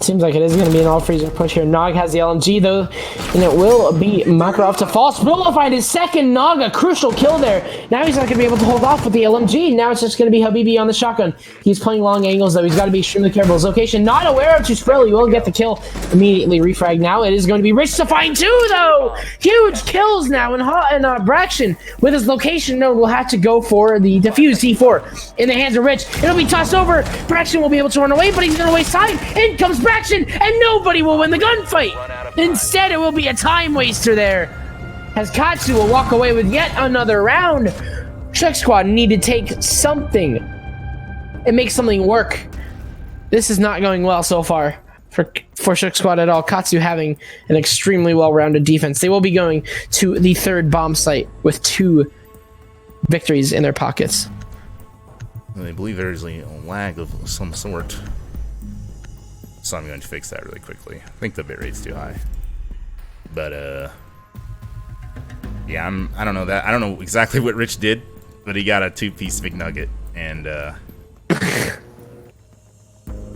seems like it is going to be an all-freezer push here. Nog has the LMG, though, and it will be Makarov to fall. Will find his second Nog, a crucial kill there. Now he's not going to be able to hold off with the LMG. Now it's just going to be Habibi on the shotgun. He's playing long angles, though. He's got to be extremely careful. His location not aware of Tusprelli will get the kill. Immediately refrag now. It is going to be Rich to find two, though. Huge kills now, and Braxton, with his location known, will have to go for the defused C4 in the hands of Rich. It'll be tossed over. Braxton will be able to run away, but he's going to waste time. In comes Braxton, and nobody will win the gunfight. Instead, it will be a time waster there, as Katsu will walk away with yet another round. Shrek Squad need to take something and make something work. This is not going well so far for Shrek Squad at all. Katsu having an extremely well-rounded defense. They will be going to the third bomb site with 2 victories in their pockets.
I believe there's a lag of some sort, so I'm going to fix that really quickly. I think the bitrate's too high, but yeah, I don't know that. I don't know exactly what Rich did, but he got a 2-piece McNugget, and I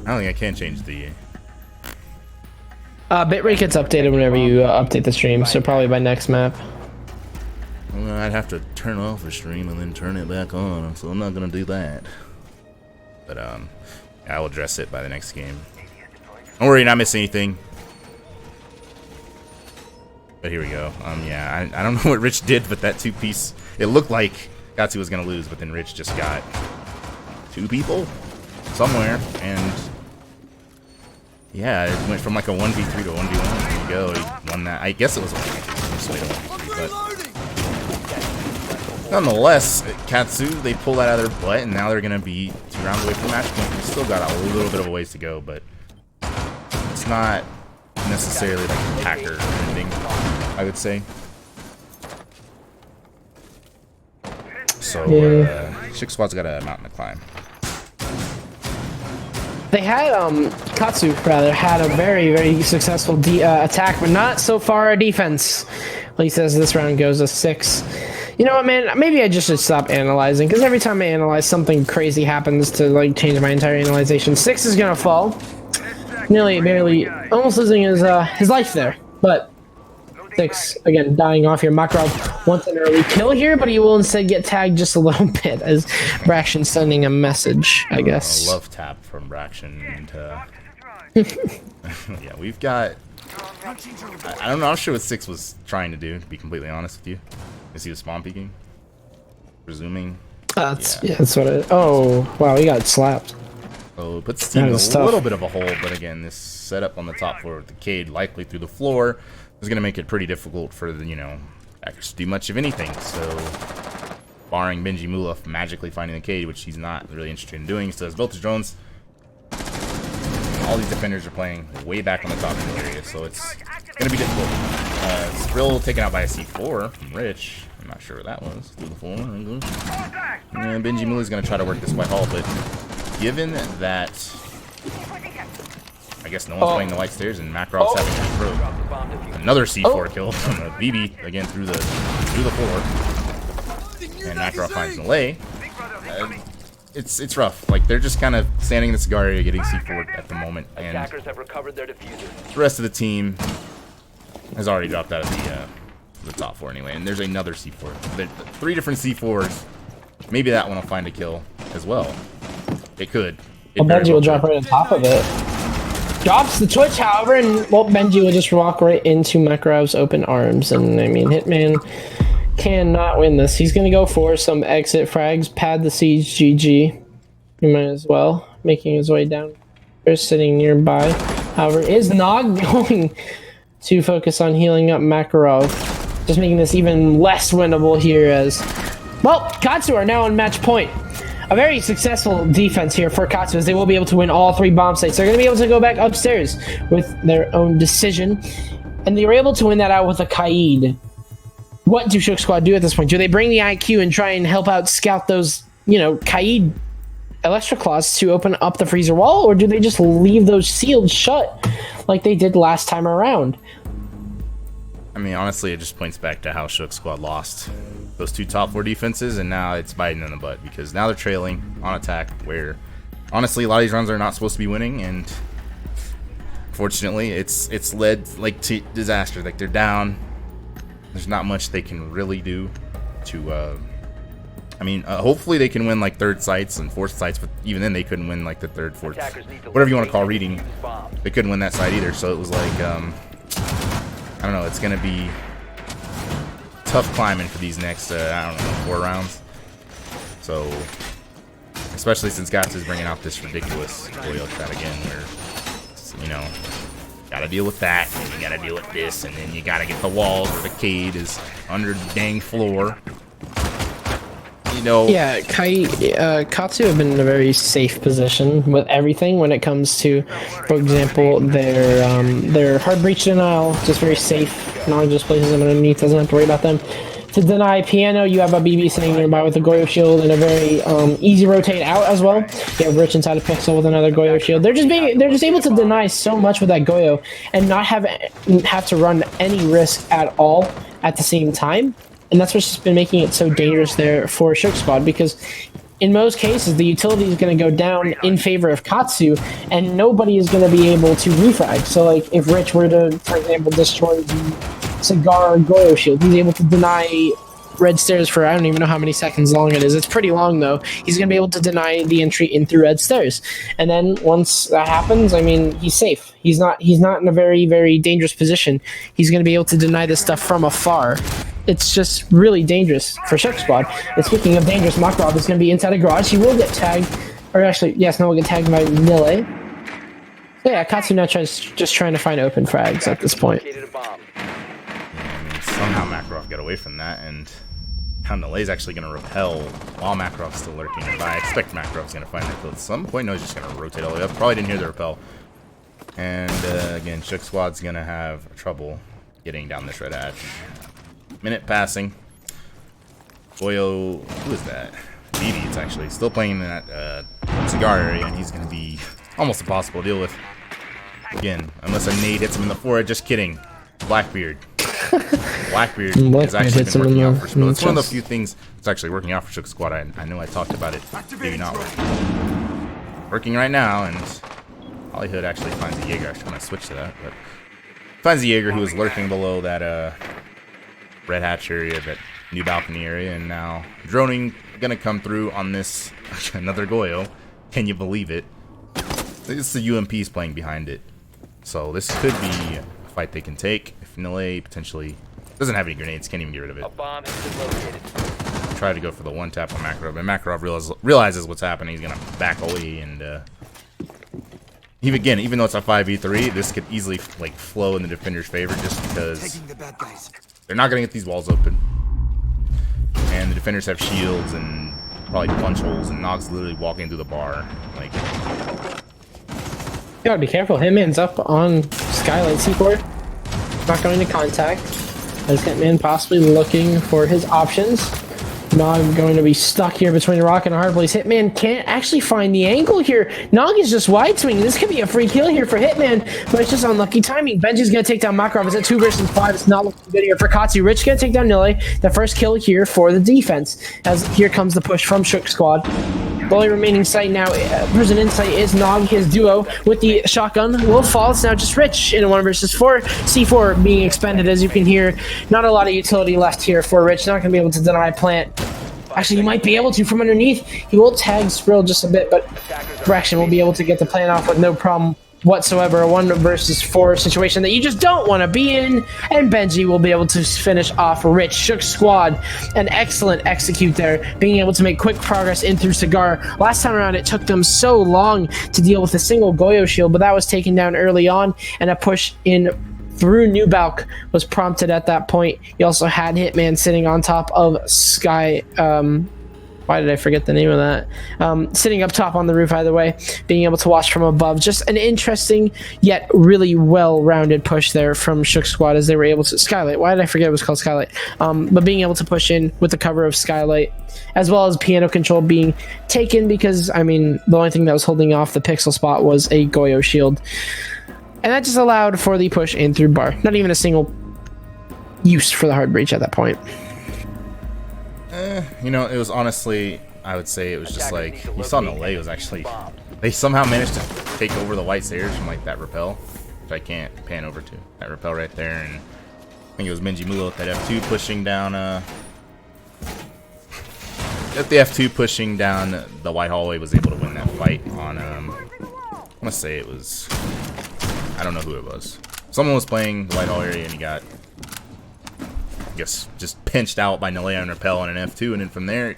don't think I can change the
bitrate gets updated whenever you update the stream, so probably by next map.
Well, I'd have to turn off the stream and then turn it back on, so I'm not gonna do that. But I'll address it by the next game. Don't worry, you're not missing anything. But here we go. Yeah, I don't know what Rich did, but that 2-piece, it looked like Katsu was gonna lose, but then Rich just got 2 people somewhere, and yeah, it went from like a 1v3 to a 1v1. There you go. He won that. I guess it was a 1v3. Just wait a 1v3, but nonetheless, Katsu, they pull that out of their butt, and now they're gonna be 2 rounds away from match point. They still got a little bit of a ways to go, but it's not necessarily like a hacker ending, I would say. So, Six Squad's got a mountain to climb.
They had, Katsu, rather, had a very, very successful attack, but not so far a defense. At least as this round goes, a 6. You know what, man? Maybe I just should stop analyzing, because every time I analyze, something crazy happens to, like, change my entire analyzation. 6 is gonna fall. Nearly, barely, almost losing his life there. But 6, again, dying off here. Makarov wants an early kill here, but he will instead get tagged just a little bit as Braxton sending a message, I guess.
A love tap from Braxton. And, yeah, we've got... I don't know, I'm not sure what 6 was trying to do, to be completely honest with you. Is he was spawn peeking? Presuming?
Yeah, that's what it... Oh, wow, he got slapped.
So it puts the team in a little bit of a hole, but again, this setup on the top floor with the Cade likely through the floor is going to make it pretty difficult for the, you know, hackers to do much of anything. So, barring Benji Mulaf magically finding the Cade, which he's not really interested in doing, so as both his drones, all these defenders are playing way back on the top of the area, so it's going to be difficult. Skrill taken out by a C4 from Rich. I'm not sure where that was. Through the floor. Benji Mulaf is going to try to work this white hall, but given that, I guess no one's playing the white stairs and Makarov's having to throw another C4 kill from the BB again through the floor, and Makarov finds the lay. It's rough. Like, they're just kind of standing in the cigar area getting C4 at the moment, and the rest of the team has already dropped out of the top floor anyway. And there's another C4. There's 3 different C4s. Maybe that one will find a kill as well. It could.
Well, Benji will drop right on top of it. Drops the Twitch, however, and well, Benji will just walk right into Makarov's open arms. And I mean, Hitman cannot win this. He's gonna go for some exit frags, pad the siege, GG. He might as well, making his way down. They're sitting nearby. However, is Nog going to focus on healing up Makarov? Just making this even less winnable here as, well, Katsu are now on match point. A very successful defense here for Katsu as they will be able to win all 3 bomb sites. They're going to be able to go back upstairs with their own decision. And they were able to win that out with a Kaid. What do Shook Squad do at this point? Do they bring the IQ and try and help out scout those, you know, Kaid Electro Claws to open up the freezer wall? Or do they just leave those sealed shut like they did last time around?
I mean, honestly, it just points back to how Shook Squad lost those 2 top 4 defenses, and now it's biting in the butt because now they're trailing on attack where, honestly, a lot of these runs are not supposed to be winning, and fortunately, it's led like to disaster. Like, they're down. There's not much they can really do to. I mean, hopefully they can win like 3rd sites and 4th sites, but even then they couldn't win like the 3rd, 4th, whatever you want to call reading. They couldn't win that side either, so it was like. I don't know, it's going to be tough climbing for these next, I don't know, 4 rounds. So, especially since Katsu is bringing out this ridiculous Goyo chat again, where, you know, gotta deal with that, and you gotta deal with this, and then you gotta get the walls, or the Cade is under the dang floor. You know.
Yeah, Katsu have been in a very safe position with everything when it comes to, for example, their hard breach denial, just very safe. Nog just places them underneath, doesn't have to worry about them. To deny Piano, you have a BB sitting nearby with a Goyo shield and a very easy rotate out as well. You have Rich inside a Pixel with another Goyo shield. They're just able to deny so much with that Goyo and not have to run any risk at all at the same time. And that's what's just been making it so dangerous there for Shook Squad, because in most cases, the utility is going to go down in favor of Katsu, and nobody is going to be able to refrag. So, like, if Rich were to, for example, destroy the Cigar Goyo shield, he's able to deny Red Stairs for I don't even know how many seconds long it is. It's pretty long, though. He's going to be able to deny the entry in through Red Stairs. And then once that happens, I mean, he's safe. He's not in a very, very dangerous position. He's going to be able to deny this stuff from afar. It's just really dangerous for Shook Squad. And speaking of dangerous, Makarov is going to be inside a garage. He will get tagged. Or actually, yes, no, will get tagged by Nile. So yeah, Katsu now just trying to find open frags at this point.
Yeah, I mean, somehow Makarov got away from that, and how Nile's actually going to repel while Makarov's still lurking nearby. I expect Makarov's going to find that kill at some point. No, he's just going to rotate all the way up. Probably didn't hear the repel. And again, Shook Squad's going to have trouble getting down this red hatch. Minute passing. Goyo, who is that? BB, it's actually still playing in that cigar area, and he's going to be almost impossible to deal with. Again, unless a nade hits him in the forehead. Just kidding. Blackbeard. Blackbeard has actually been working out for Smoke. It's one of the few things that's actually working out for Shook Squad. I know I talked about it, maybe not working. Working right now, and Hollywood actually finds a Jaeger. I was trying to switch to that, but finds the Jaeger who was lurking below that red hatch area, that new balcony area, and now droning gonna come through on this another Goyo. Can you believe it? It's the UMP's playing behind it, so this could be a fight they can take. If Nile potentially doesn't have any grenades, can't even get rid of it.
A bomb has been located.
Try to go for the one tap on Makarov, and Makarov realizes what's happening. He's gonna back away, and even though it's a 5v3, this could easily like flow in the defender's favor, just because they're not gonna get these walls open, and the defenders have shields and probably punch holes, and Nog's literally walking through the bar. Like,
you gotta be careful. Hitman's up on Skylight C4. Not going to contact. As Hitman possibly looking for his options. Nog going to be stuck here between a rock and a hard place. Hitman can't actually find the angle here. Nog is just wide swinging. This could be a free kill here for Hitman, but it's just unlucky timing. Benji's going to take down Makarov. It's at 2 versus 5. It's not looking good here for Katsu. Rich going to take down Nile. The first kill here for the defense. As here comes the push from Shook Squad. The only remaining sight now, prison insight, is Nog. His duo with the shotgun will fall. It's now just Rich in a 1 versus 4. C4 being expended, as you can hear. Not a lot of utility left here for Rich. Not going to be able to deny plant. Actually, he might be able to from underneath. He will tag Skrill just a bit, but Braxton will be able to get the plan off with no problem whatsoever. A 1 versus 4 situation that you just don't want to be in, and Benji will be able to finish off Rich. Shook squad, an excellent execute there, being able to make quick progress in through Cigar. Last time around, it took them so long to deal with a single Goyo shield, but that was taken down early on, and a push in through New Balk was prompted at that point. You also had Hitman sitting on top of Sky. Why did I forget the name of that? Sitting up top on the roof, either way, being able to watch from above. Just an interesting yet really well-rounded push there from Shook Squad as they were able to... Skylight. Why did I forget it was called Skylight? But being able to push in with the cover of Skylight, as well as piano control being taken because, I mean, the only thing that was holding off the pixel spot was a Goyo shield. And that just allowed for the push in through bar. Not even a single use for the hard breach at that point.
You know, it was honestly, I would say it was just like, you saw Nole was actually, they somehow managed to take over the white stairs from like that rappel, which I can't pan over to. That rappel right there, and I think it was Minji Mulo with that F2 pushing down, at the F2 pushing down the white hallway was able to win that fight on, I want to say it was, I don't know who it was. Someone was playing the white hall area and he got, I guess, just pinched out by Nalea and Rappel on an F2, and then from there,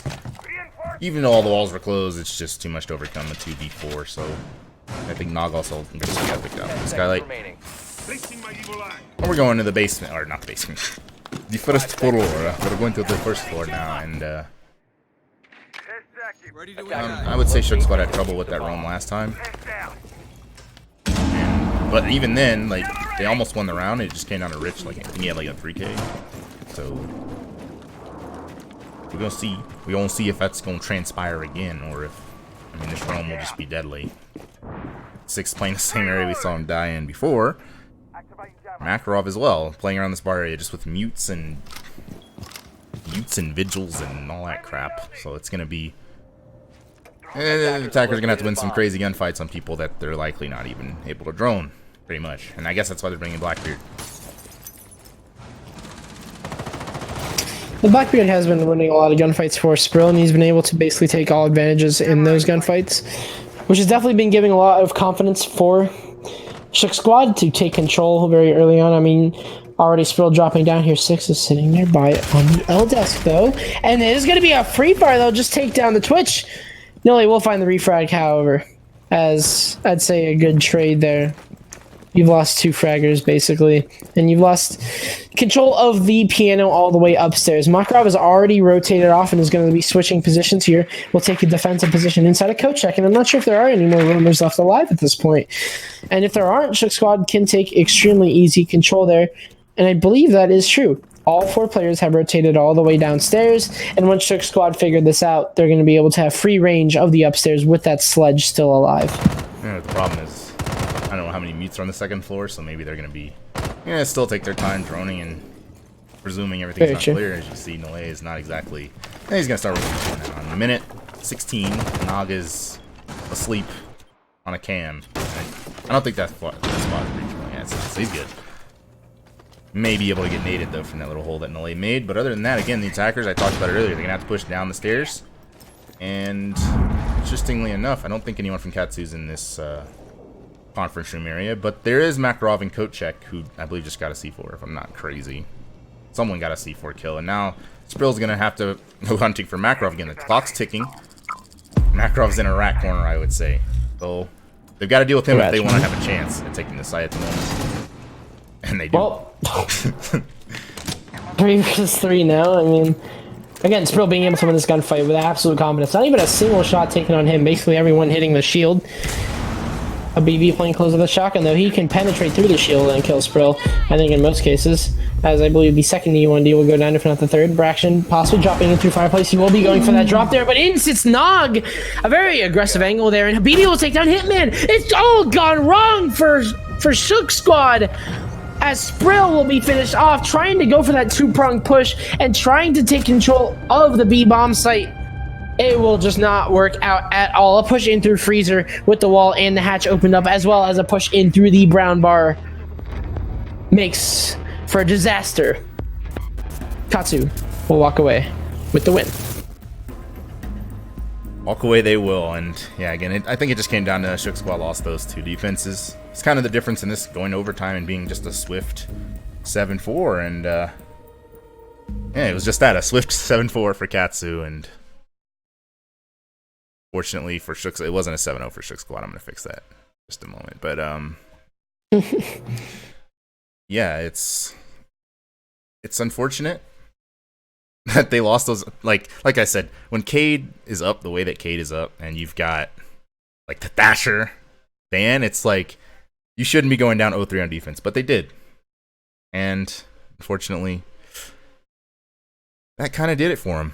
even though all the walls were closed, it's just too much to overcome a 2v4, so I think Nog also just got picked up. Skylight. We're going to the basement, or not the basement, the first floor. We're going to the first floor now, and I would say Shook Squad had trouble with that roam last time. But even then, like, they almost won the round. It just came down to Rich. Like, I think he had like a 3K. So we're gonna see. We gonna see if that's gonna transpire again, or if, I mean, this roam will just be deadly. 6 playing the same area we saw him die in before. Makarov as well, playing around this bar area just with mutes and vigils and all that crap. So it's gonna be. The attackers are gonna have to win some crazy gunfights on people that they're likely not even able to drone, pretty much. And I guess that's why they're bringing Blackbeard.
The Blackbeard has been winning a lot of gunfights for Sprill, and he's been able to basically take all advantages in those gunfights, which has definitely been giving a lot of confidence for Shook Squad to take control very early on. I mean, already Sprill dropping down here. 6 is sitting there by on the L desk, though. And it is going to be a free fire, though. Just take down the Twitch. Nilly will find the refrag, however, as I'd say a good trade there. You've lost 2 fraggers, basically, and you've lost control of the piano all the way upstairs. Makarov is already rotated off and is going to be switching positions here. We'll take a defensive position inside a coat check, and I'm not sure if there are any more roamers left alive at this point. And if there aren't, Shook Squad can take extremely easy control there, and I believe that is true. All 4 players have rotated all the way downstairs, and once Shook Squad figured this out, they're going to be able to have free range of the upstairs with that sledge still alive.
Yeah, the problem is, I don't know how many mutes are on the 2nd floor, so maybe they're going to be, still take their time droning and presuming everything's not clear. As you see, Nole is not exactly, he's going to start rotating now. In a minute 16, Nog is asleep on a cam. I don't think that spot is reachable. Yeah, so he's good. May be able to get naded, though, from that little hole that Nole made. But other than that, again, the attackers, I talked about it earlier, they're going to have to push down the stairs. And interestingly enough, I don't think anyone from Katsu's in this conference room area. But there is Makarov and Kochek, who I believe just got a C4, if I'm not crazy. Someone got a C4 kill. And now Sprill's going to have to go hunting for Makarov again. The clock's ticking. Makarov's in a rat corner, I would say. So they've got to deal with him if they want to have a chance at taking the site at the moment. And they do.
Well, 3 versus 3 now. I mean, again, Sprill being able to win this gunfight with absolute confidence. Not even a single shot taken on him. Basically, everyone hitting the shield. A BB playing close with a shotgun, though. He can penetrate through the shield and kill Sprill, I think, in most cases. As I believe the second E1D will go down, if not the third. Braxton possibly dropping in through Fireplace. He will be going for that drop there, but in sits Nog. A very aggressive angle there, and Habidi will take down Hitman. It's all gone wrong for Shook Squad, as Sprill will be finished off, trying to go for that 2-pronged push and trying to take control of the B-bomb site. It will just not work out at all. A push in through Freezer with the wall and the hatch opened up, as well as a push in through the brown bar. Makes for a disaster. Katsu will walk away with the win.
Walk away they will, and yeah, again, I think it just came down to Shook Squad lost those two defenses. It's kind of the difference in this going overtime and being just a swift 7-4, and yeah, it was just that, a swift 7-4 for Katsu, and fortunately for Shook, it wasn't a 7-0 for Shook Squad. I'm gonna fix that in just a moment, but yeah, it's unfortunate that they lost those. Like I said, when Cade is up the way that Cade is up, and you've got like the Thatcher ban, it's like you shouldn't be going down 0-3 on defense, but they did, and unfortunately, that kind of did it for him.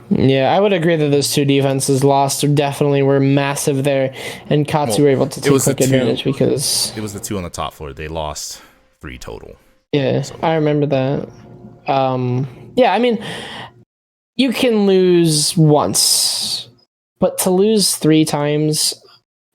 Yeah, I would agree that those two defenses lost definitely were massive there, and Katsu were able to take quick advantage because
it was the two on the top floor. They lost 3 total.
Yeah, so. I remember that. Yeah, I mean, you can lose once, but to lose 3 times,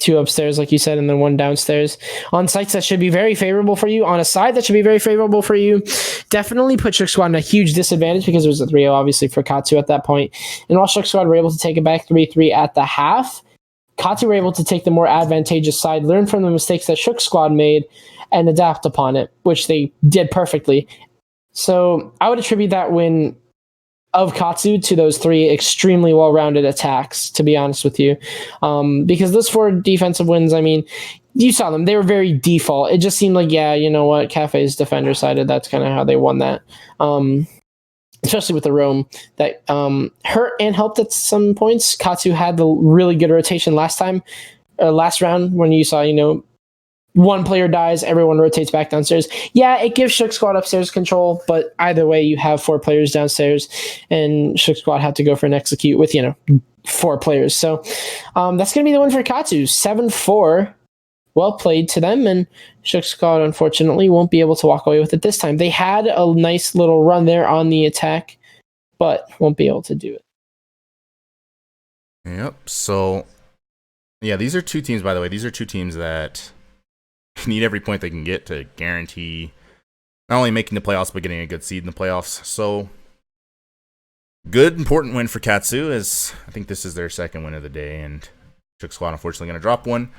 2 upstairs, like you said, and then 1 downstairs, on sites that should be very favorable for you, on a side that should be very favorable for you, definitely put Shook Squad in a huge disadvantage because it was a 3-0, obviously, for Katsu at that point. And while Shook Squad were able to take it back 3-3 at the half, Katsu were able to take the more advantageous side, learn from the mistakes that Shook Squad made, and adapt upon it, which they did perfectly. So I would attribute that win of Katsu to those 3 extremely well-rounded attacks, to be honest with you. Because those 4 defensive wins, I mean, you saw them. They were very default. It just seemed like, yeah, you know what, Cafe's defender-sided. That's kind of how they won that. Especially with the Rome that hurt and helped at some points. Katsu had the really good rotation last round when you saw, you know, 1 player dies, everyone rotates back downstairs. Yeah, it gives Shook Squad upstairs control, but either way, you have 4 players downstairs, and Shook Squad have to go for an execute with, 4 players. So that's going to be the win for Katsu. 7-4. Well played to them, and Shook Squad, unfortunately, won't be able to walk away with it this time. They had a nice little run there on the attack, but won't be able to do it.
Yep, so, yeah, these are 2 teams, by the way. These are 2 teams that need every point they can get to guarantee not only making the playoffs, but getting a good seed in the playoffs. So, good, important win for Katsu, as I think this is their second win of the day, and Shook Squad unfortunately going to drop one.